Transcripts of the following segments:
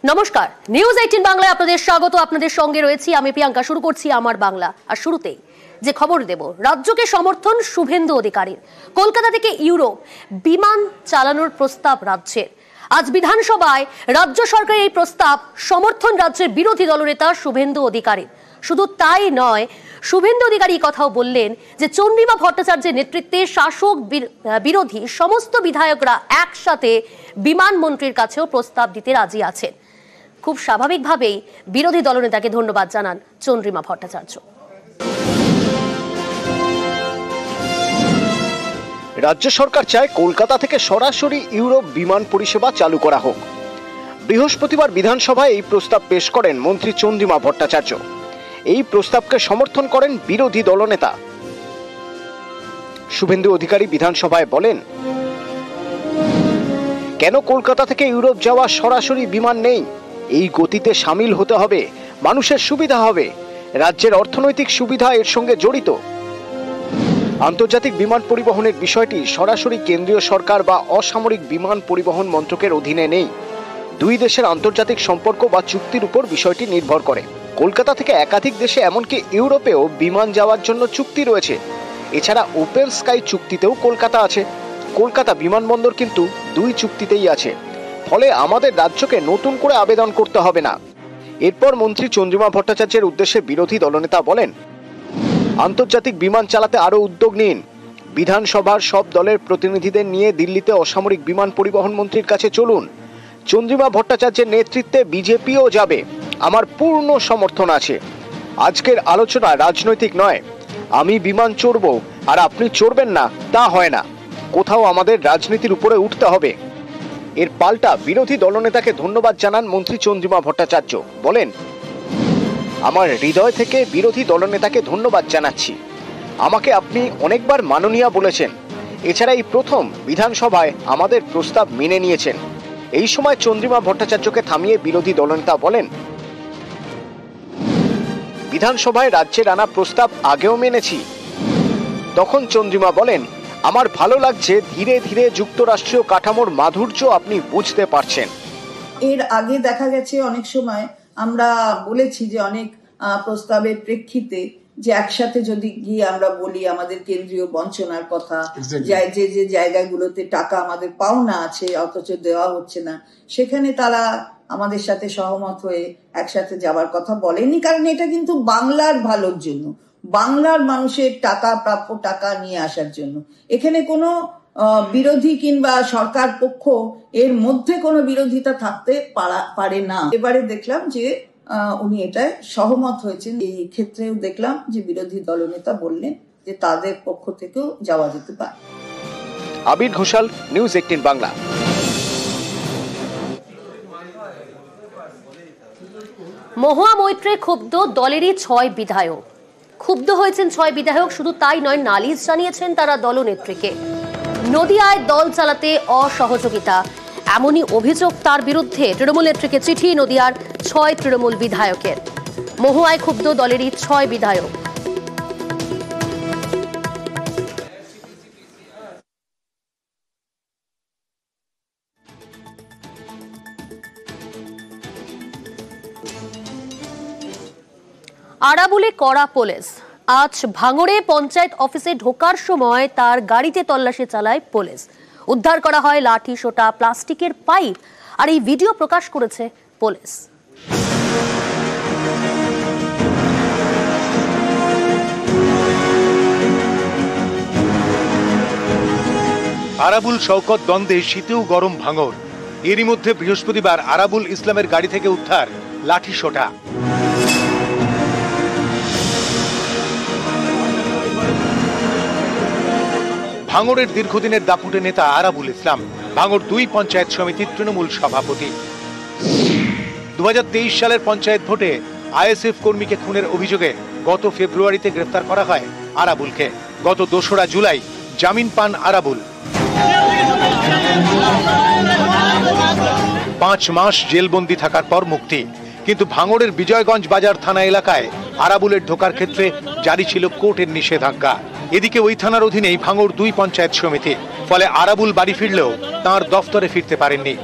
নমস্কার, নিউজ 18 বাংলায় আপনাদের স্বাগত। আপনাদের সঙ্গে রয়েছি আমি প্রিয়াঙ্কা। শুরু করছি আমার বাংলা। আর শুরুতেই যে খবর দেব, রাজ্যকে সমর্থন শুভেন্দু অধিকারীর। কলকাতা থেকে ইউরোপ বিমান চালানোর প্রস্তাব রাজ্যের। আজ বিধানসভায় রাজ্য সরকারের এই প্রস্তাব সমর্থন রাজ্যের বিরোধী দলনেতা শুভেন্দু অধিকারীর। শুধু তাই নয়, শুভেন্দু অধিকারী কথাও বললেন যে চন্দ্রিমা ভট্টাচার্যের নেতৃত্বে শাসক বিরোধী সমস্ত বিধায়করা একসাথে বিমান মন্ত্রীর কাছেও প্রস্তাব দিতে রাজি আছেন। খুব স্বাভাবিকভাবেই বিরোধী দলনেতাকে ধন্যবাদ জানান চন্দ্রিমা ভট্টাচার্য। রাজ্য সরকার চায় কলকাতা থেকে সরাসরি ইউরোপ বিমান পরিষেবা চালু করা হোক। বৃহস্পতিবার বিধানসভায় এই প্রস্তাব পেশ করেন মন্ত্রী চন্দ্রিমা ভট্টাচার্য। এই প্রস্তাবকে সমর্থন করেন বিরোধী দলনেতা শুভেন্দু অধিকারী। বিধানসভায় বলেন, কেন কলকাতা থেকে ইউরোপ যাওয়া সরাসরি বিমান নেই? এই গতিতে সামিল হতে হবে, মানুষের সুবিধা হবে, রাজ্যের অর্থনৈতিক সুবিধা এর সঙ্গে জড়িত। আন্তর্জাতিক বিমান পরিবহনের বিষয়টি সরাসরি কেন্দ্রীয় সরকার বা অসামরিক বিমান পরিবহন মন্ত্রকের অধীনে নেই। দুই দেশের আন্তর্জাতিক সম্পর্ক বা চুক্তির উপর বিষয়টি নির্ভর করে। কলকাতা থেকে একাধিক দেশে এমনকি ইউরোপেও বিমান যাওয়ার জন্য চুক্তি রয়েছে। এছাড়া ওপেন স্কাই চুক্তিতেও কলকাতা আছে। কলকাতা বিমানবন্দর কিন্তু দুই চুক্তিতেই আছে। ফলে আমাদের রাজ্যকে নতুন করে আবেদন করতে হবে না। এরপর মন্ত্রী চন্দ্রিমা ভট্টাচার্যের উদ্দেশ্যে বিরোধী দলনেতা বলেন, আন্তর্জাতিক বিমান চালাতে আরো উদ্যোগ নিন। বিধানসভার সব দলের প্রতিনিধিদের নিয়ে দিল্লিতে অসামরিক বিমান পরিবহন মন্ত্রীর কাছে চলুন। চন্দ্রিমা ভট্টাচার্যের নেতৃত্বে বিজেপিও যাবে। আমার পূর্ণ সমর্থন আছে। আজকের আলোচনা রাজনৈতিক নয়। আমি বিমান চড়ব আর আপনি চড়বেন না, তা হয় না। কোথাও আমাদের রাজনীতির উপরে উঠতে হবে। এর পাল্টা বিরোধী দলনেতাকে ধন্যবাদ জানান মন্ত্রী চন্দ্রিমা ভট্টাচার্য। বলেন, আমার হৃদয় থেকে বিরোধী দলনেতাকে ধন্যবাদ জানাচ্ছি। আমাকে আপনি অনেকবার মাননীয়া বলেছেন। এছাড়া এই প্রথম বিধানসভায় আমাদের প্রস্তাব মেনে নিয়েছেন। এই সময় চন্দ্রিমা ভট্টাচার্যকে থামিয়ে বিরোধী দলনেতা বলেন, বিধানসভায় রাজ্যের আনা প্রস্তাব আগেও মেনেছি। তখন চন্দ্রিমা বলেন, আমার ভালো লাগছে ধীরে ধীরে যুক্তরাষ্ট্রীয় কাঠামোর মাধুর্য আপনি বুঝতে পারছেন। এর আগে দেখা গেছে অনেক সময় আমরা বলেছি যে অনেক প্রস্তাবের প্রেক্ষিতে যে একসাথে যদি গিয়ে আমরা বলি আমাদের কেন্দ্রীয় বঞ্চনার কথা, যে যে জায়গাগুলোতে টাকা আমাদের পাওনা আছে অথচ দেওয়া হচ্ছে না, সেখানে তারা আমাদের সাথে সহমত হয়ে একসাথে যাওয়ার কথা বলেনি। কারণ এটা কিন্তু বাংলার ভালোর জন্য, বাংলার মানুষের টাকা, প্রাপ্য টাকা নিয়ে আসার জন্য। এখানে কোনো বিরোধী কিংবা সরকার পক্ষ এর মধ্যে কোনো বিরোধিতা থাকতে পারে না। এবারে দেখলাম যে উনি এটায় সহমত হয়েছেন। এই ক্ষেত্রেও দেখলাম যে বিরোধী দলনেতা বললেন যে তাদের পক্ষ থেকেও যাওয়া যেতে পারে। আবির ঘোষাল, নিউজ 18 বাংলা। মহুয়া মৈত্রে ক্ষুব্ধ দলেরই 6 বিধায়ক। ক্ষুব্ধ হয়েছেন 6 বিধায়ক। শুধু তাই নয়, নালিশ জানিয়েছেন তারা দলনেত্রীকে। নদিয়ায় দল চালাতে অসহযোগিতা, এমনই অভিযোগ তার বিরুদ্ধে। তৃণমূল নেত্রীকে চিঠি নদিয়ার 6 তৃণমূল বিধায়কের। মহুয়ায় ক্ষুব্ধ দলেরই 6 বিধায়ক। আরাবুলে কড়া পুলিশ। আজ ভাঙড়ে পঞ্চায়েত অফিসে ঢোকার সময় তার গাড়িতে তল্লাশি চালায় পুলিশ। উদ্ধার করা হয় লাঠি সোটা, প্লাস্টিকের পাইপ। আর এই ভিডিও প্রকাশ করেছে পুলিশ। আরাবুল শওকত দ্বন্দ্বে শীতেও গরম ভাঙড়। এরই মধ্যে বৃহস্পতিবার আরাবুল ইসলামের গাড়ি থেকে উদ্ধার লাঠি সোটা। ভাঙড়ের দীর্ঘদিনের দাপুটে নেতা আরাবুল ইসলাম ভাঙড় 2 পঞ্চায়েত সমিতির তৃণমূল সভাপতি। 2023 সালের পঞ্চায়েত ভোটে আইএসএফ কর্মীকে খুনের অভিযোগে গত ফেব্রুয়ারিতে গ্রেফতার করা হয় আরাবুলকে। গত 2রা জুলাই জামিন পান আরাবুল। 5 মাস জেলবন্দি থাকার পর মুক্তি। কিন্তু ভাঙড়ের বিজয়গঞ্জ বাজার থানা এলাকায় আরাবুলের ঢোকার ক্ষেত্রে জারি ছিল কোর্টের নিষেধাজ্ঞা। এদিকে ওই থানার অধীনেই ভাঙড় 2 পঞ্চায়েত সমিতি। ফলে আরাবুল বাড়ি ফিরলেও তাঁর দফতরে ফিরতে পারেননি।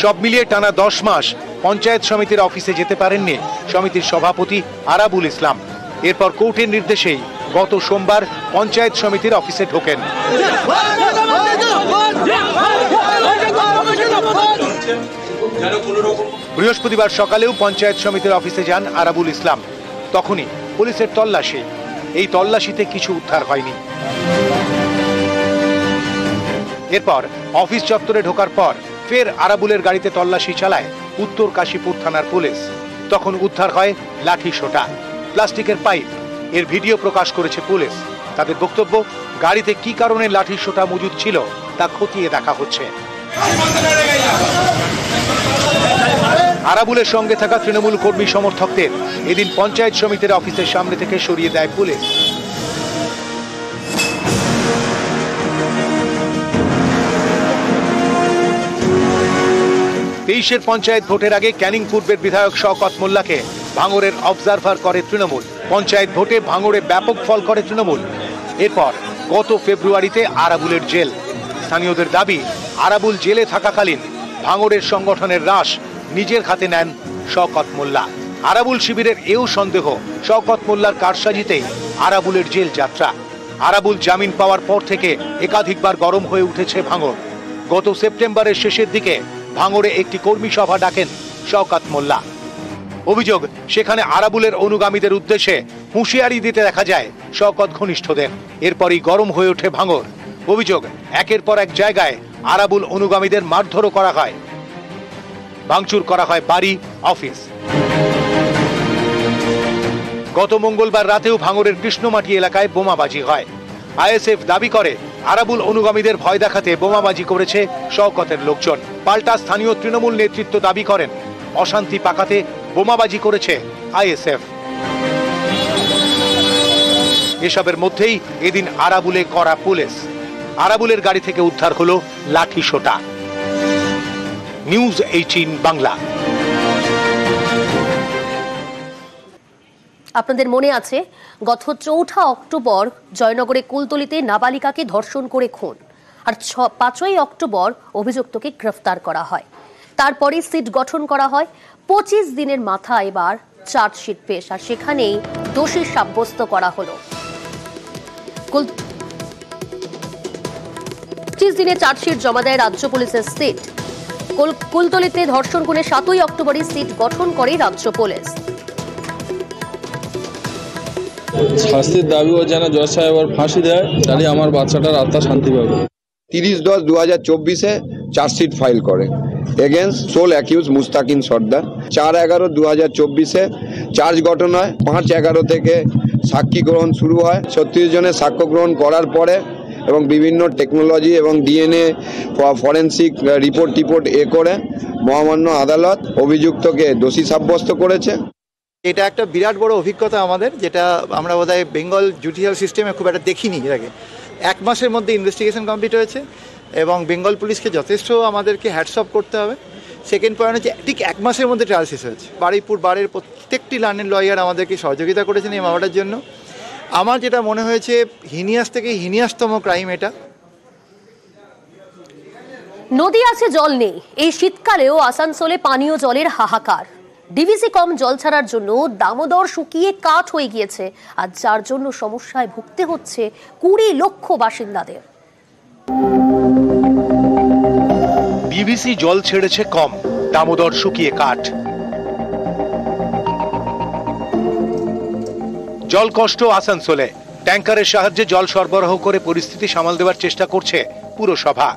সব মিলিয়ে টানা 10 মাস পঞ্চায়েত সমিতির অফিসে যেতে পারেননি সমিতির সভাপতি আরাবুল ইসলাম। এরপর কোর্টের নির্দেশেই গত সোমবার পঞ্চায়েত সমিতির অফিসে ঢোকেন। বৃহস্পতিবার সকালেও পঞ্চায়েত সমিতির অফিসে যান আরাবুল ইসলাম। তখনই পুলিশের তল্লাশি। এই তল্লাশিতে কিছু উদ্ধার হয়নি। এরপর অফিস চত্বরে ঢোকার পর ফের আরাবুলের গাড়িতে তল্লাশি চালায় উত্তর কাশীপুর থানার পুলিশ। তখন উদ্ধার হয় লাঠি সোটা, প্লাস্টিকের পাইপ। এর ভিডিও প্রকাশ করেছে পুলিশ। তাদের বক্তব্য, গাড়িতে কি কারণে লাঠি সোটা মজুদ ছিল তা খতিয়ে দেখা হচ্ছে। আরাবুলের সঙ্গে থাকা তৃণমূল কর্মী সমর্থকদের এদিন পঞ্চায়েত সমিতির অফিসের সামনে থেকে সরিয়ে দেয় পুলিশ। তেইশের পঞ্চায়েত ভোটের আগে ক্যানিং পূর্বের বিধায়ক শওকত মোল্লাকে ভাঙড়ের অবজারভার করে তৃণমূল। পঞ্চায়েত ভোটে ভাঙড়ে ব্যাপক ফল করে তৃণমূল। এরপর গত ফেব্রুয়ারিতে আরাবুলের জেল। স্থানীয়দের দাবি, আরাবুল জেলে থাকাকালীন ভাঙড়ের সংগঠনের রাশ নিজের হাতে নেন শওকত মোল্লা। আরাবুল শিবিরের এও সন্দেহ, শওকত মোল্লার কারসাজিতেই আরাবুলের জেল যাত্রা। আরাবুল জামিন পাওয়ার পর থেকে একাধিকবার গরম হয়ে উঠেছে ভাঙড়। গত সেপ্টেম্বরের শেষের দিকে ভাঙড়ে একটি কর্মী সভা ডাকেন শওকত মোল্লা। অভিযোগ, সেখানে আরাবুলের অনুগামীদের উদ্দেশ্যে হুঁশিয়ারি দিতে দেখা যায় শওকত ঘনিষ্ঠদের। এরপরই গরম হয়ে ওঠে ভাঙড়। অভিযোগ, একের পর এক জায়গায় আরাবুল অনুগামীদের মারধরও করা হয়, ভাঙচুর করা হয় বাড়ি, অফিস। গত মঙ্গলবার রাতেও ভাঙড়ের কৃষ্ণমাটি এলাকায় বোমাবাজি হয়। আইএসএফ দাবি করে আরাবুল অনুগামীদের ভয় দেখাতে বোমাবাজি করেছে শওকতের লোকজন। পাল্টা স্থানীয় তৃণমূল নেতৃত্ব দাবি করেন অশান্তি পাকাতে বোমাবাজি করেছে আইএসএফ। এসবের মধ্যেই এদিন আরাবুলে করা পুলিশ। আরাবুলের গাড়ি থেকে উদ্ধার হলো লাঠি সোটা। নিউজ 18 বাংলা। আপনাদের মনে আছে, গত 4 অক্টোবর জয়নগরে কুলতলিতে নাবালিকাকে ধর্ষণ করে খুন, আর 5ই অক্টোবর অভিযুক্তকে গ্রেফতার করা হয়। তারপরে সিট গঠন করা হয়। 25 দিনের মাথায় এবার চার্জশিট পেশ, আর সেখানেই দোষী সাব্যস্ত করা হলো। 25 দিনে চার্জশিট জমা দেয় রাজ্য পুলিশের সিট। কুলতলিতে ধর্ষণ খুনে 7ই অক্টোবরই সিট গঠন করে রাজ্য পুলিশ। শাস্তির দাবি ও যেন জজ সাহেব আর ফাঁসি দেয়, তাহলে আমার বাচ্চাটার আত্মা শান্তি পাবে। 30/10/2024 চার্জশিট ফাইল করে এগেন্স্ট সোল অ্যাকিউজ মুস্তাকিন সর্দার। 4/11/2024 চার্জ গঠন হয়। 5/11 থেকে সাক্ষী গ্রহণ শুরু হয়। 36 জনের সাক্ষ্য গ্রহণ করার পরে এবং বিভিন্ন টেকনোলজি এবং ডিএনএ ফরেন্সিক রিপোর্ট করে মহামান্য আদালত অভিযুক্তকে দোষী সাব্যস্ত করেছে। এটা একটা বিরাট বড় অভিজ্ঞতা আমাদের, যেটা আমরা বোধহয় বেঙ্গল জুডিশিয়াল সিস্টেমে খুব একটা দেখিনি এর আগে। 1 মাসের মধ্যে ইনভেস্টিগেশন কমপ্লিট হয়েছে এবং বেঙ্গল পুলিশকে যথেষ্ট আমাদেরকে হ্যাটস অফ করতে হবে। সেকেন্ড পয়েন্ট হচ্ছে, ঠিক 1 মাসের মধ্যে ট্রায়াল শেষ হয়েছে। বারুইপুর বারের প্রত্যেকটি লার্নেড লয়ার আমাদেরকে সহযোগিতা করেছেন এই মামলাটার জন্য। আমার যেটা মনে হয়েছে, হিনিয়াস থেকে হিনিয়াসতম ক্রাইম এটা। নদী আছে, জল নেই। এই শীতকালেও আসানসোলে পানীয় জলের হাহাকার। ডিভিসি কম জল ছাড়ার জন্য দামোদর শুকিয়ে কাঠ হয়ে গিয়েছে, আর যার জন্য সমস্যায় ভুগতে হচ্ছে 20 লক্ষ বাসিন্দাদের। ডিভিসি জল ছেড়েছে কম, দামোদর শুকিয়ে কাঠ। জল কষ্ট আসানসোলে। ট্যাঙ্কারের সাহায্যে জল সরবরাহ করে পরিস্থিতি সামাল দেওয়ার চেষ্টা করছে পুরসভা।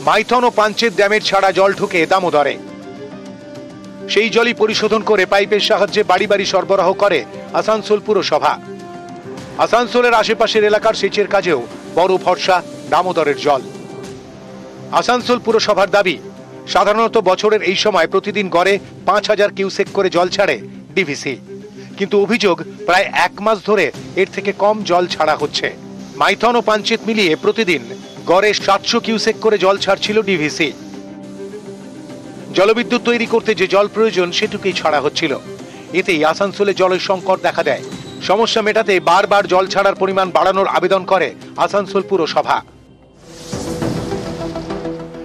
মাইথন ও পাঞ্চেত ড্যামের ছাড়া জল ঢুকে দামোদরে। সেই জলই পরিশোধন করে পাইপের সাহায্যে বাড়ি বাড়ি সরবরাহ করে আসানসোল পুরসভা। আসানসোলের আশেপাশের এলাকার সেচের কাজেও বড় ভরসা দামোদরের জল। আসানসোল পুরসভার দাবি, সাধারণত বছরের এই সময় প্রতিদিন গড়ে 5000 কিউসেক করে জল ছাড়ে ডিভিসি, কিন্তু অভিযোগ প্রায় 1 মাস ধরে এর থেকে কম জল ছাড়া হচ্ছে। মাইথন ও পাঞ্চেত মিলিয়ে প্রতিদিন গড়ে 700 কিউসেক করে জল ছাড়ছিল ডিভিসি। জলবিদ্যুৎ তৈরি করতে যে জল প্রয়োজন সেটুকুই ছাড়া হচ্ছিল। এতেই আসানসোলে জলের সংকট দেখা দেয়। সমস্যা মেটাতে বারবার জল ছাড়ার পরিমাণ বাড়ানোর আবেদন করে আসানসোল পুরসভা।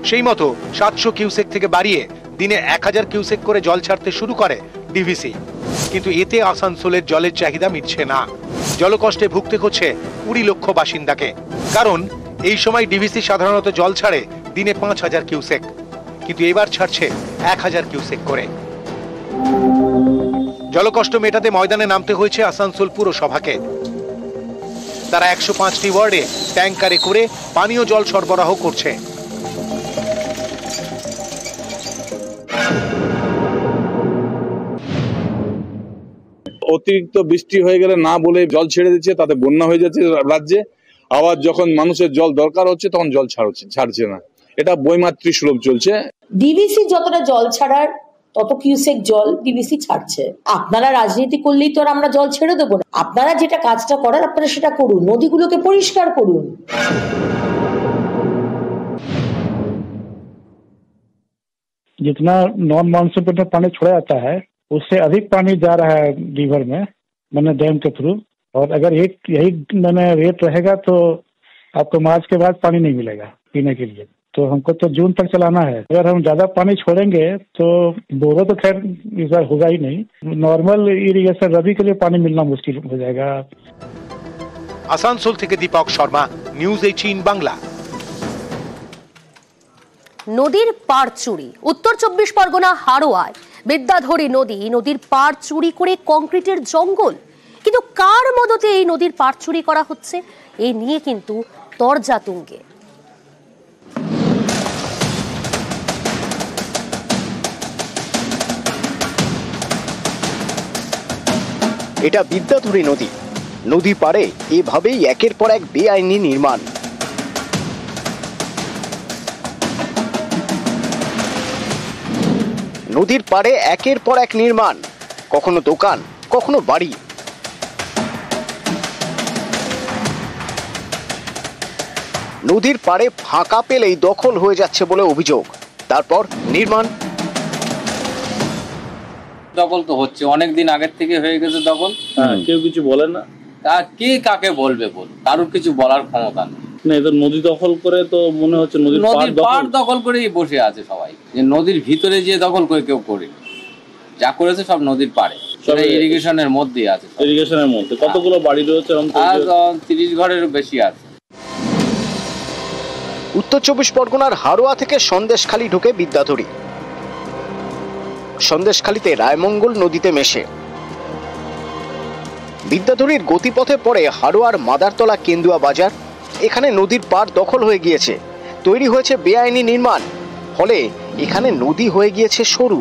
সেই মতো 700 কিউসেক থেকে বাড়িয়ে দিনে 1000 কিউসেক করে জল ছাড়তে শুরু করে ডিভিসি। কিন্তু এতে আসানসোলের জলের চাহিদা মিটছে না। জলকষ্টে ভুগতে হচ্ছে 20 লক্ষ বাসিন্দাকে। কারণ এই সময় ডিভিসি সাধারণত জল ছাড়ে দিনে 5000 কিউসেক, কিন্তু এবার ছাড়ছে 1000 কিউসেক করে। জলকষ্ট মেটাতে ময়দানে নামতে হয়েছে আসানসোল পুরসভাকে। তারা 105টি ওয়ার্ডে ট্যাঙ্কারে করে পানীয় জল সরবরাহ করছে। অতিরিক্ত বৃষ্টি হয়ে গেলে না বলে জল ছেড়ে দিচ্ছে, তাতে বন্যা হয়ে যাচ্ছে রাজ্যে। আবার যখন মানুষের জল দরকার হচ্ছে তখন জল ছাড়ছে না। এটা বৈমাতৃক সুলভ চলছে। ডিভিসি যতটা জল ছাড়ার তত কিউসেক জল ডিভিসি ছাড়ছে। আপনারা রাজনীতি করলেই তো আর আমরা জল ছেড়ে দেবো না। আপনারা যেটা কাজটা করার আপনারা সেটা করুন, নদীগুলোকে পরিষ্কার করুন। जितना नॉन मानसून पे पानी छोड़ा जाता है उससे अधिक पानी जा रहा है रिवर में, मैंने डैम के थ्रू। और अगर यही मैंने रेट रहेगा तो आपको मार्च के बाद पानी नहीं मिलेगा पीने के लिए। तो हमको तो जून तक चलाना है। अगर हम ज्यादा पानी छोड़ेंगे तो बोरो तो खैर इस बार होगा ही नहीं, नॉर्मल इरिगेशन रबी के लिए पानी मिलना मुश्किल हो जाएगा। আসানসোল থেকে দীপক শর্মা, নিউজ 18 বাংলা। নদীর পাড় চুরি। উত্তর 24 পরগনা হাড়োয়ায় বিদ্যাধরী নদীর পাড় চুরি করে কংক্রিটের জঙ্গল। কিন্তু কার মদতে এই নদীর পাড় চুরি করা হচ্ছে, এ নিয়ে কিন্তু তরজা তুঙ্গে। এটা বিদ্যাধরী নদী। নদী পাড়ে এভাবেই একের পর এক বেআইনি নির্মাণ। নদীর পাড়ে একের পর এক নির্মাণ, কখনো দোকান, কখনো বাড়ি। নদীর পাড়ে ফাঁকা পেলেই দখল হয়ে যাচ্ছে বলে অভিযোগ। তারপর নির্মাণ। দখল তো হচ্ছে, অনেকদিন আগের থেকে হয়ে গেছে দখল। কেউ কিছু বলে না। তা কে কাকে বলবে, কারোর কিছু বলার ক্ষমতা নেই। নদী দখল করে তো মনে হচ্ছে নদীর পাড় দখল করেই বসে আছে সবাই। যে নদীর ভিতরে যে দখল করে কেউ করেনি, যা করেছে সব নদীর পাড়ে, ইরিগেশনের মধ্যে আছে। ইরিগেশনের মধ্যে কতগুলো বাড়ি রয়েছে? 30 ঘরেরও বেশি আছে। উত্তর 24 পরগনার হাড়োয়া থেকে সন্দেশখালী ঢুকে বিদ্যাধরী। সন্দেশখালীতে রায়মঙ্গল নদীতে মেশে। বিদ্যাধরীর গতিপথে পড়ে হাড়োয়ার মাদারতলা কেন্দুয়া বাজার। এখানে নদীর পাড় দখল হয়ে গিয়েছে, তৈরি হয়েছে বেআইনি নির্মাণ। ফলে এখানে নদী হয়ে গিয়েছে সরু।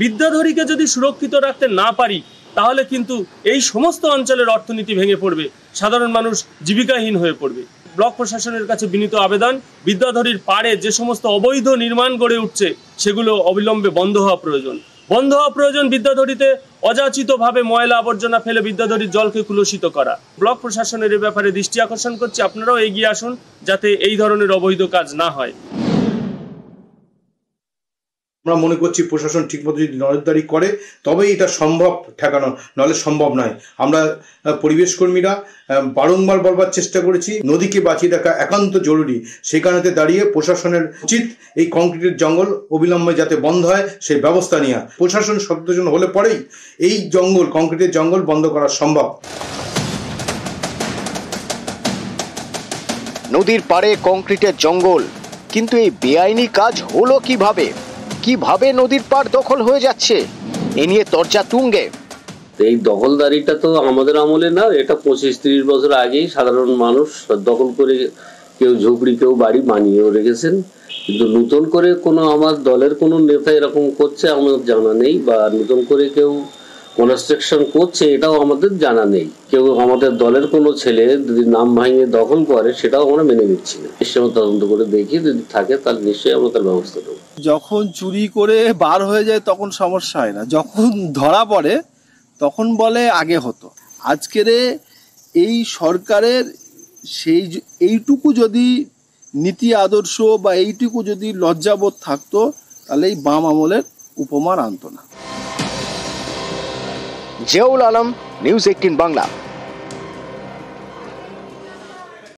বিদ্যাধরীকে যদি সুরক্ষিত রাখতে না পারি তাহলে কিন্তু এই সমস্ত অঞ্চলের অর্থনীতি ভেঙে পড়বে, সাধারণ মানুষ জীবিকাহীন হয়ে পড়বে। ব্লক প্রশাসনের কাছে বিনীত আবেদন, বিদ্যাধরীর পাড়ে যে সমস্ত অবৈধ নির্মাণ গড়ে উঠছে সেগুলো অবিলম্বে বন্ধ হওয়া প্রয়োজন। বিদ্যাধরীতে অযাচিতভাবে ময়লা আবর্জনা ফেলে বিদ্যাধরীর জলকে কুলুষিত করা। ব্লক প্রশাসনের এ ব্যাপারে দৃষ্টি আকর্ষণ করছে, আপনারাও এগিয়ে আসুন যাতে এই ধরনের অবৈধ কাজ না হয়। আমরা মনে করছি প্রশাসন ঠিকমতো যদি নজরদারি করে তবেই এটা সম্ভব ঠেকানো, নাহলে সম্ভব নয়। আমরা পরিবেশ কর্মীরা বারংবার বলবার চেষ্টা করেছি নদীকে বাঁচিয়ে রাখা একান্ত জরুরি। সেই কারণে দাঁড়িয়ে প্রশাসনের উচিত এই কংক্রিটের জঙ্গল অবিলম্বে যাতে বন্ধ হয় সেই ব্যবস্থা নেওয়া। প্রশাসন সচেতন হলে পরেই এই জঙ্গল, কংক্রিটের জঙ্গল বন্ধ করা সম্ভব। নদীর পাড়ে কংক্রিটের জঙ্গল, কিন্তু এই বেআইনি কাজ হলো কিভাবে? কিভাবে নদীর পাড় দখল হয়ে যাচ্ছে, এ নিয়ে তরজা তুঙ্গে। এই দখলদারিটা তো আমাদের আমলে না, এটা 25-30 বছর আগেই সাধারণ মানুষ দখল করে কেউ ঝুপড়ি কেউ বাড়ি বানিয়েও রেখেছেন। কিন্তু নতুন করে কোনো আমার দলের কোনো নেতা এরকম করছে আমার জানা নেই, বা নতুন করে কেউ কনস্ট্রাকশন করছে এটাও আমাদের জানা নেই। কেউ আমাদের দলের কোনো ছেলে যদি নাম ভাঙিয়ে দখল করে সেটাও আমরা মেনে নিচ্ছি না। নিশ্চয় তদন্ত করে দেখি, যদি থাকে তাহলে নিশ্চয়ই আমরা তার ব্যবস্থা নেব। যখন চুরি করে বার হয়ে যায় তখন সমস্যা হয় না, যখন ধরা পড়ে তখন বলে আগে হতো। আজকের এই সরকারের এইটুকু যদি নীতি আদর্শ বা এইটুকু যদি লজ্জাবোধ থাকতো তাহলে এই বাম আমলের উপমার আনতো না। জিয়াউল আলম, নিউজ 18 বাংলা।